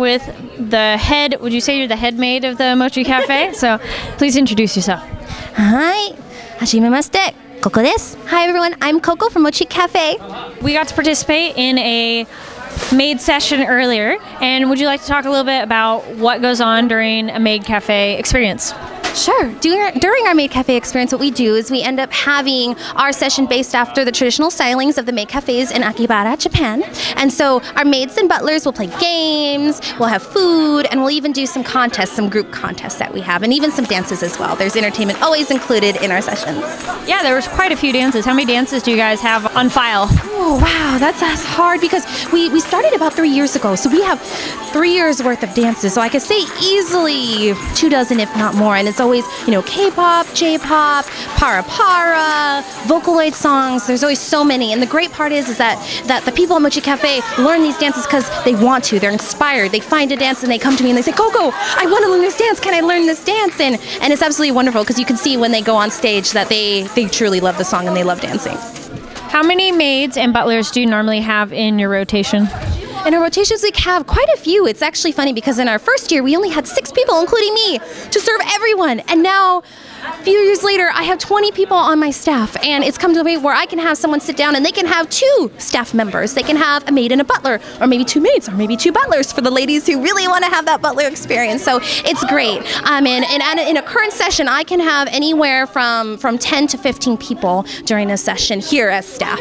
with the head. Would you say you're the head maid of the Mochi Cafe? So please introduce yourself. Hi, hajimemashite. Coco desu. Hi everyone, I'm Coco from Mochi Cafe. We got to participate in a maid session earlier, and would you like to talk a little bit about what goes on during a maid cafe experience? Sure. During our Maid Cafe experience, what we do is we end up having our session based after the traditional stylings of the maid cafes in Akihabara, Japan. And so our maids and butlers will play games, we'll have food, and we'll even do some contests, some group contests that we have, and even some dances as well. There's entertainment always included in our sessions. Yeah, there was quite a few dances. How many dances do you guys have on file? Oh, wow, that's hard because we started about 3 years ago, so we have 3 years worth of dances. So I could say easily 24, if not more, and it's always, you know, K-pop, J-pop, para, Vocaloid songs. There's always so many, and the great part is that the people at Mochi Cafe learn these dances because they want to. They're inspired. They find a dance and they come to me and they say, Coco, I want to learn this dance. Can I learn this dance? And it's absolutely wonderful because you can see when they go on stage that they truly love the song and they love dancing. How many maids and butlers do you normally have in your rotation? In our rotations, we have quite a few. It's actually funny because in our first year, we only had 6 people, including me, to serve everyone. And now, a few years later, I have 20 people on my staff. And it's come to a point where I can have someone sit down and they can have 2 staff members. They can have a maid and a butler, or maybe 2 maids, or maybe 2 butlers for the ladies who really want to have that butler experience. So it's great. And in a current session, I can have anywhere from 10 to 15 people during a session here as staff.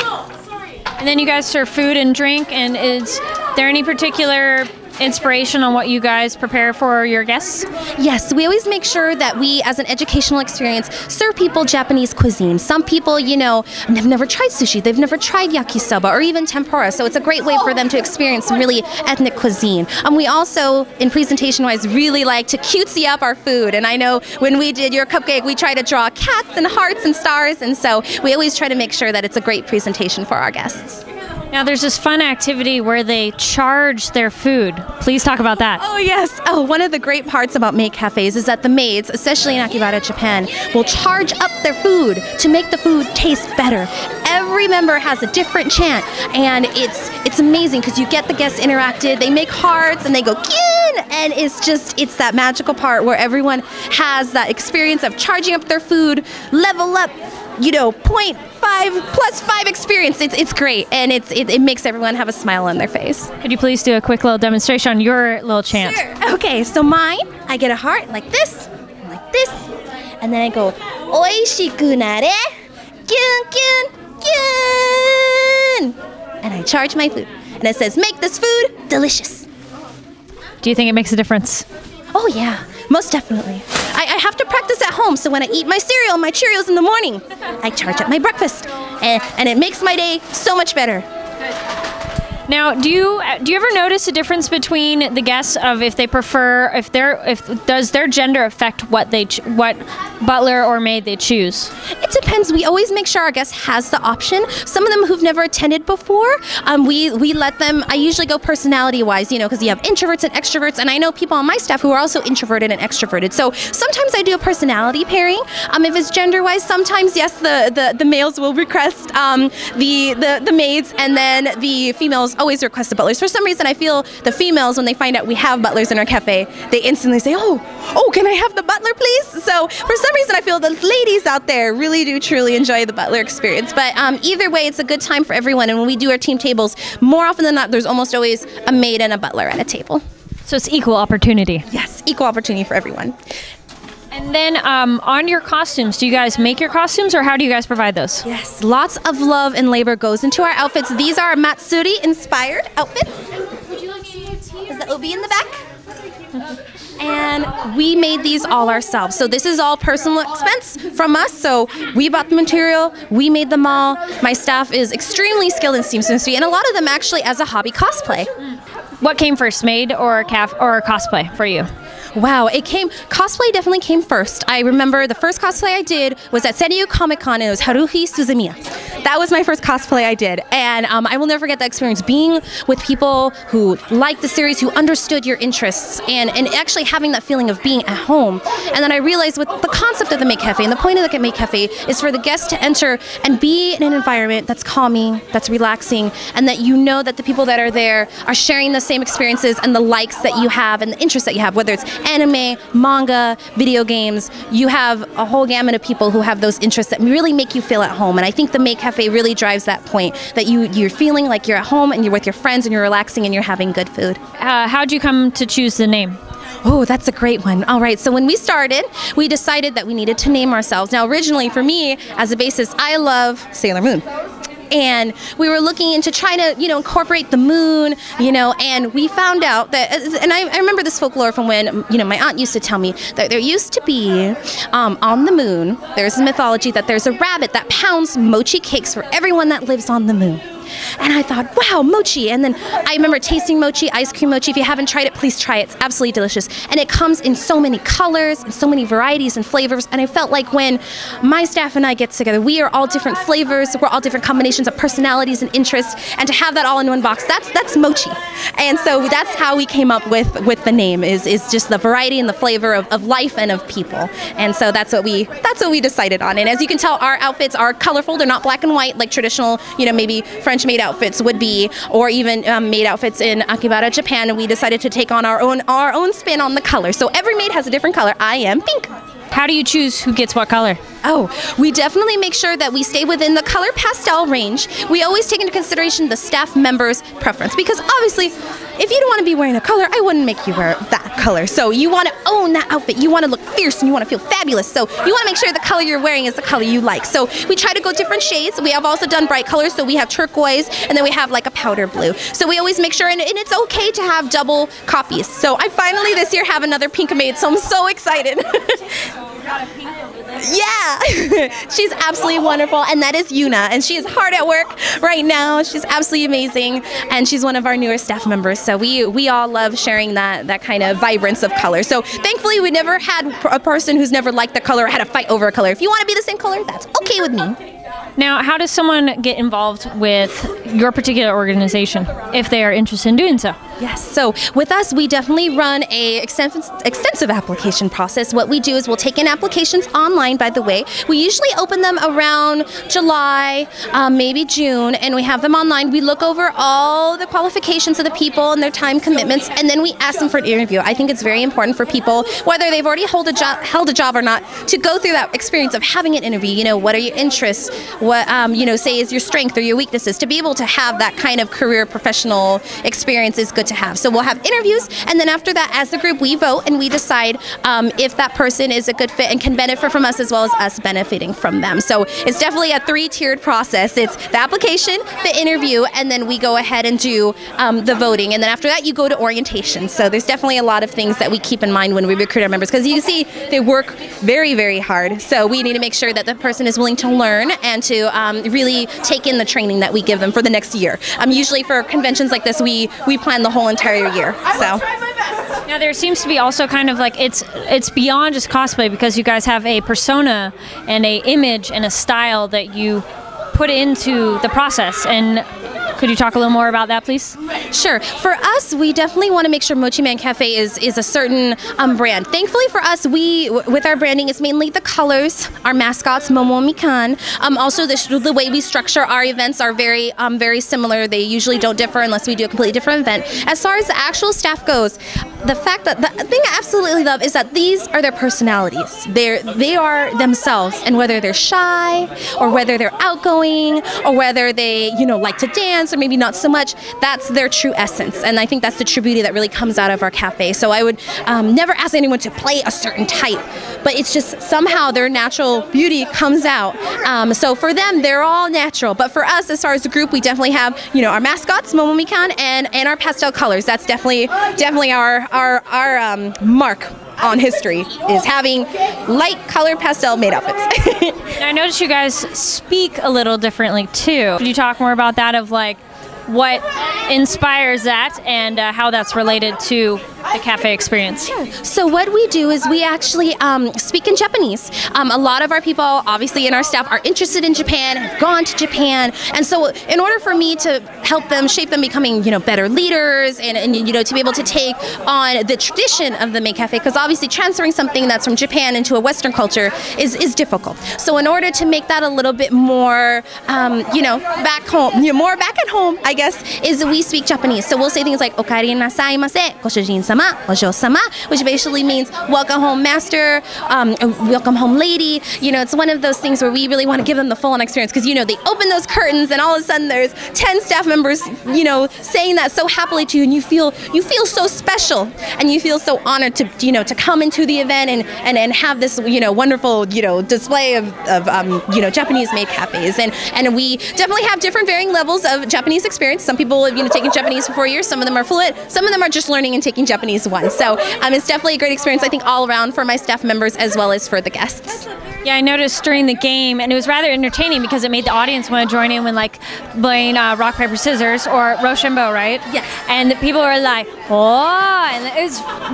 And then you guys serve food and drink, and is there any particular inspiration on what you guys prepare for your guests? Yes, we always make sure that we, as an educational experience, serve people Japanese cuisine. Some people, you know, have never tried sushi, they've never tried yakisoba or even tempura, so it's a great way for them to experience some really ethnic cuisine. We also, in presentation-wise, really like to cutesy up our food, and I know when we did your cupcake, we try to draw cats and hearts and stars, and so we always try to make sure that it's a great presentation for our guests. Now, there's this fun activity where they charge their food. Please talk about that. Oh, yes. Oh, one of the great parts about maid cafes is that the maids, especially in Akihabara, Japan, will charge up their food to make the food taste better. Every member has a different chant, and it's amazing because you get the guests interacted. They make hearts, and they go, Kin! And it's that magical part where everyone has that experience of charging up their food, level up, you know, 0.5 plus 5 experience. It's great, and it makes everyone have a smile on their face. Could you please do a quick little demonstration on your little chant? Sure. Okay, so mine, I get a heart like this, and then I go, Oishiku nare, kyun kyun kyun, and I charge my food, and it says, make this food delicious. Do you think it makes a difference? Oh yeah, most definitely. I have to practice at home, so when I eat my cereal, my Cheerios in the morning, I charge up my breakfast, and it makes my day so much better. Now, do you ever notice a difference between the guests of if they prefer, does their gender affect what butler or maid they choose? It depends. We always make sure our guest has the option. Some of them who've never attended before, we let them. I usually go personality-wise, you know, because you have introverts and extroverts, and I know people on my staff who are also introverted and extroverted. So sometimes I do a personality pairing. If it's gender-wise, sometimes yes, the males will request the maids, and then the females always request the butlers. For some reason, I feel the females, when they find out we have butlers in our cafe, they instantly say, oh, can I have the butler, please? So for some reason, I feel the ladies out there really do truly enjoy the butler experience. But either way, it's a good time for everyone. And when we do our team tables, more often than not, there's almost always a maid and a butler at a table. So it's equal opportunity. Yes, equal opportunity for everyone. And then on your costumes, do you guys make your costumes, or how do you guys provide those? Yes, lots of love and labor goes into our outfits. These are Matsuri-inspired outfits. Would you like me to tea? Is the obi in the back? And we made these all ourselves. So this is all personal expense from us. So we bought the material, we made them all. My staff is extremely skilled in seamstressy, and a lot of them actually as a hobby cosplay. What came first, maid or cosplay for you? Wow, cosplay definitely came first. I remember the first cosplay I did was at San Diego Comic-Con, and it was Haruhi Suzumiya. That was my first cosplay I did, and I will never forget that experience, being with people who liked the series, who understood your interests, and actually having that feeling of being at home. And then I realized with the concept of the Maid Cafe, and the point of the Maid Cafe is for the guests to enter and be in an environment that's calming, that's relaxing, and that you know that the people that are there are sharing the same experiences and the likes that you have and the interests that you have, whether it's anime, manga, video games. You have a whole gamut of people who have those interests that really make you feel at home. And I think the Maid Cafe really drives that point, that you're feeling like you're at home and you're with your friends and you're relaxing and you're having good food. How'd you come to choose the name? Oh, that's a great one. All right, so when we started, we decided that we needed to name ourselves. Now, originally for me, as a basis, I love Sailor Moon. And we were looking into trying to, incorporate the moon, and we found out that, and I remember this folklore from when, my aunt used to tell me that there used to be, on the moon, there's a mythology that there's a rabbit that pounds mochi cakes for everyone that lives on the moon. And I thought, wow, mochi. And then I remember tasting mochi, ice cream mochi. If you haven't tried it, please try it. It's absolutely delicious. And it comes in so many colors and so many varieties and flavors. And I felt like when my staff and I get together, we are all different flavors. We're all different combinations of personalities and interests. And to have that all in one box, that's mochi. And so that's how we came up with the name, is just the variety and the flavor of life and of people. And so that's what we decided on. And as you can tell, our outfits are colorful. They're not black and white like traditional, maybe French maid outfits would be, or even maid outfits in Akibara, Japan. And we decided to take on our own spin on the color. So every maid has a different color. I am pink. How do you choose who gets what color? Oh, we definitely make sure that we stay within the color pastel range. We always take into consideration the staff member's preference, because obviously, if you don't want to be wearing a color, I wouldn't make you wear that color. So you want to own that outfit. You want to look fierce and you want to feel fabulous. So you want to make sure the color you're wearing is the color you like. So we try to go different shades. We have also done bright colors. So we have turquoise and then we have like a powder blue. So we always make sure, and it's okay to have double copies. So I finally this year have another pink maid. So I'm so excited. Yeah, she's absolutely wonderful, and that is Yuna, and she is hard at work right now. She's absolutely amazing, and she's one of our newer staff members. So we all love sharing that kind of vibrance of color. So thankfully, we never had a person who's never liked the color or had a fight over a color. If you want to be the same color, that's okay with me. Now, how does someone get involved with your particular organization if they are interested in doing so? Yes, so with us, we definitely run a extensive application process. What we do is we'll take in applications online, by the way. We usually open them around July, maybe June, and we have them online. We look over all the qualifications of the people and their time commitments, and then we ask them for an interview. I think it's very important for people, whether they've already held a job or not, to go through that experience of having an interview. What are your interests? What, say is your strength or your weaknesses. To be able to have that kind of career professional experience is good to have. So we'll have interviews, and then after that, as a group, we vote and we decide if that person is a good fit and can benefit from us as well as us benefiting from them. So it's definitely a three-tiered process. It's the application, the interview, and then we go ahead and do the voting. And then after that, you go to orientation. So there's definitely a lot of things that we keep in mind when we recruit our members, because you can see they work very, very hard. So we need to make sure that the person is willing to learn and to really take in the training that we give them for the next year. Usually for conventions like this, we plan the whole entire year. So. Now there seems to be also kind of like it's beyond just cosplay, because you guys have a persona and a image and a style that you put into the process. And could you talk a little more about that, please? Sure. For us, we definitely want to make sure Mochi Man Cafe is a certain brand. Thankfully for us, with our branding, it's mainly the colors, our mascots, Momo Mikan. Also, the way we structure our events are very similar. They usually don't differ unless we do a completely different event. As far as the actual staff goes, the thing I absolutely love is that these are their personalities. They are themselves, and whether they're shy or whether they're outgoing or whether they like to dance or maybe not so much, that's their true essence. And I think that's the true beauty that really comes out of our cafe. So I would never ask anyone to play a certain type, but it's just somehow their natural beauty comes out. So for them, they're all natural. But for us, as far as the group, we definitely have our mascots, Momo Mikan, and our pastel colors. That's definitely our mark on history, is having light color pastel maid outfits. I noticed you guys speak a little differently too. Could you talk more about that, of like what inspires that and how that's related to the cafe experience? So what we do is we actually speak in Japanese. A lot of our people, obviously in our staff, are interested in Japan, have gone to Japan, and so in order for me to help them, shape them becoming, better leaders, and to be able to take on the tradition of the Maid Cafe, because obviously transferring something that's from Japan into a Western culture is difficult. So in order to make that a little bit more, back home, more back at home, I guess, is we speak Japanese. So we'll say things like "Okaeri nasaimase," "Goshujin-sama," "Ojo-sama," which basically means "Welcome home, master," "Welcome home, lady." It's one of those things where we really want to give them the full-on experience, because they open those curtains and all of a sudden there's 10 staff members, saying that so happily to you, and you feel so special, and you feel so honored to come into the event and have this wonderful display of Japanese maid cafes, and we definitely have different varying levels of Japanese experience. Some people have taken Japanese for 4 years, some of them are fluent, some of them are just learning and taking Japanese once. So it's definitely a great experience, I think, all around for my staff members as well as for the guests. Yeah, I noticed during the game, and it was rather entertaining because it made the audience want to join in when playing rock, paper, scissors or Rochambeau, right? Yes. And the people were like, oh, and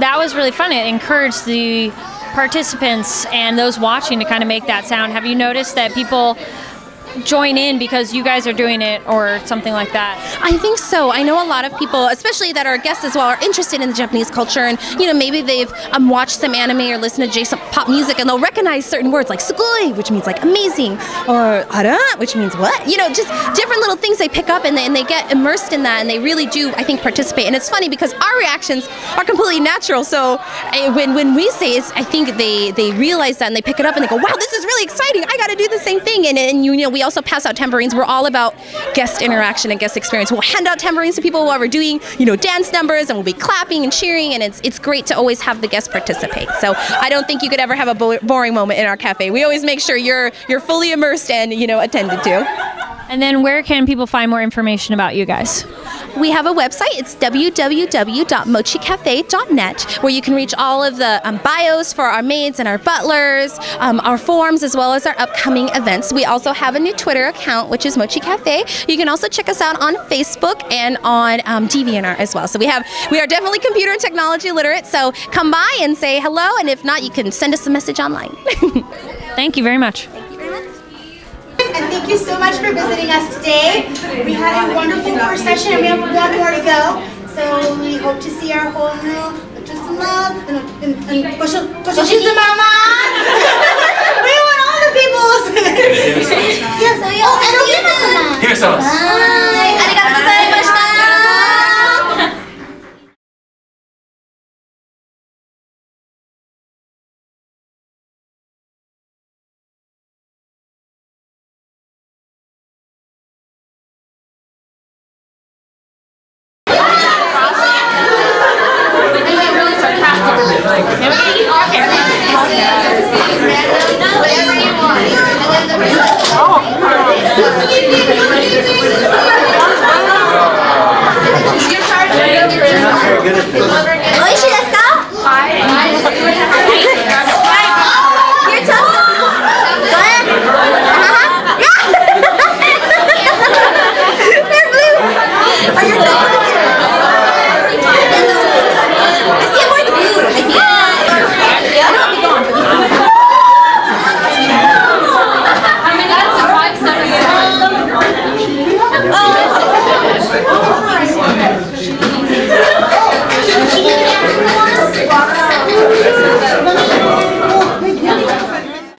that was really fun. It encouraged the participants and those watching to kind of make that sound. Have you noticed that people join in because you guys are doing it or something like that? I think so. I know a lot of people, especially that are guests as well, are interested in the Japanese culture, and maybe they've watched some anime or listened to J pop music, and they'll recognize certain words like "sugoi," which means amazing, or "ara," which means what? Just different little things they pick up, and they get immersed in that, and they really do, I think, participate. And it's funny because our reactions are completely natural. So when we say it, I think they realize that and they pick it up and they go, "Wow, this is really exciting! I got to do the same thing." And we also pass out tambourines. We're all about guest interaction and guest experience. We'll hand out tambourines to people while we're doing, dance numbers, and we'll be clapping and cheering, and it's great to always have the guests participate. So I don't think you could ever have a boring moment in our cafe. We always make sure you're fully immersed and, attended to. And then where can people find more information about you guys? We have a website. It's www.mochicafe.net, where you can reach all of the bios for our maids and our butlers, our forums, as well as our upcoming events. We also have a new Twitter account, which is Mochi Cafe. You can also check us out on Facebook and on DeviantArt as well. So we are definitely computer and technology literate, so come by and say hello, and if not, you can send us a message online. Thank you very much. And thank you so much for visiting us today. We had a wonderful first session, and we have one more to go. So we hope to see our whole new Mama. We want all the people. Yes, and Good.